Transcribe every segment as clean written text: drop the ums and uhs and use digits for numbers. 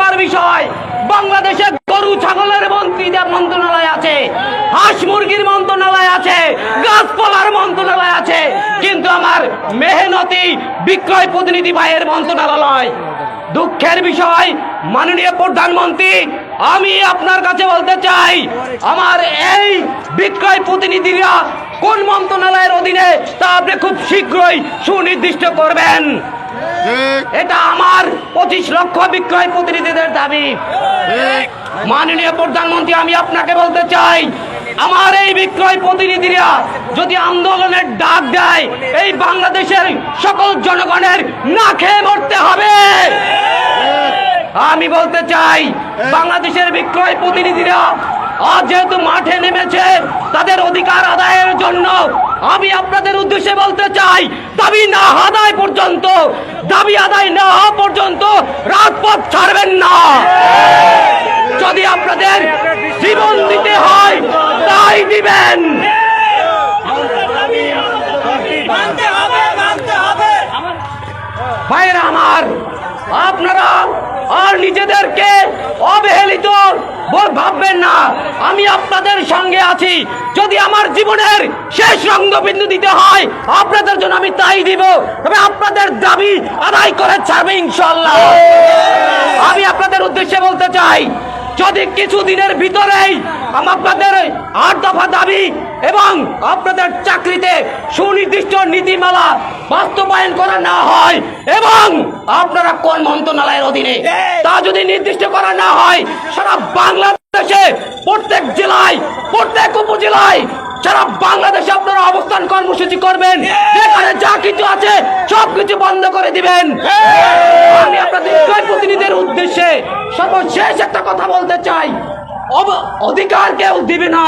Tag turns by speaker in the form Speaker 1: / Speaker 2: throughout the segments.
Speaker 1: লজ্জার বিষয়, বাংলাদেশে গরু ছাগলের মন্ত্রণালয় আছে, হাঁস মুরগির মন্ত্রণালয় আছে, গাছপালার মন্ত্রণালয় আছে, কিন্তু আমার মেহনতি বিক্রয় প্রতিনিধি ভাইয়ের মন্ত্রণালয়। দুঃখের বিষয় মাননীয় প্রধানমন্ত্রী, আমি আপনার কাছে বলতে চাই, আমার এই বিক্রয় প্রতিনিধিরা কোন মন্ত্রণালয়ের অধীনে তা আপনি খুব শীঘ্রই সুনির্দিষ্ট করবেন। এটা আমার 25 লক্ষ বিক্রয় প্রতিনিধিদের দাবি। মাননীয় প্রধানমন্ত্রী, আমি আপনাকে বলতে চাই, আমার এই বিক্রয় প্রতিনিধিরা যদি আন্দোলনের ডাক দেয়, এই বাংলাদেশের সকল জনগণের না খেয়ে মরতে হবে। আমি বলতে চাই, বাংলাদেশের বিক্রয় প্রতিনিধিরা আজ যেহেতু মাঠে নেমেছে তাদের অধিকার আদায়ের জন্য, আমি আপনাদের উদ্দেশ্যে বলতে চাই, দাবি না আদায় পর্যন্ত, দাবি আদায় না হওয়া পর্যন্ত রাজপথ ছাড়বেন না। যদি আপনাদের জীবন দিতে হয় তাই দিবেন। ভাইরা আমার, আপনারা আর নিজেদেরকে অবহেলিত ভাববেন না। আমি আপনাদের সঙ্গে আছি। যদি আমার জীবনের শেষ রঙ্গবিন্দু দিতে হয় আপনাদের জন্য, আমি তাই দিব। তবে আপনাদের দাবি আদায় করে ছাড়বে ইনশাআল্লাহ। আমি আপনাদের উদ্দেশ্যে বলতে চাই, যদি কিছুদিনের ভিতরেই আপনাদের 8 দফা দাবি এবং আপনাদের চাকরিতে সুনির্দিষ্ট নীতিমালা বাস্তবায়ন করা না হয় এবং আপনারা কোন মন্ত্রণালয়ের অধীনে তা যদি নির্দিষ্ট করা না হয়, সারা বাংলাদেশে প্রত্যেক জেলায়, প্রত্যেক উপজেলায়, সারা বাংলাদেশে আপনারা অবস্থান কর্মসূচি করবেন। যেখানে যা কিছু আছে সবকিছু বন্ধ করে দিবেন। আমি আপনাদের প্রতিনিধিদের উদ্দেশ্যে সর্বশেষ একটা কথা বলতে চাই, অধিকার কেউ দিবে না।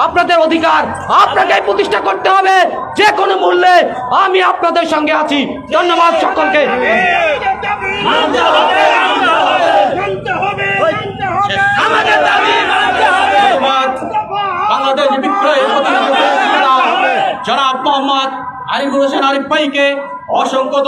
Speaker 1: আপনাদের অধিকার আপনাকে প্রতিষ্ঠা করতে হবে যে কোনো মূল্যে। আমি আপনাদের সঙ্গে আছি। ধন্যবাদ সকলকে।
Speaker 2: বাংলাদেশ বিক্রয় জনাব মোহাম্মদ আরিফুল হোসেন আরিফ ভাইকে অসংখ্য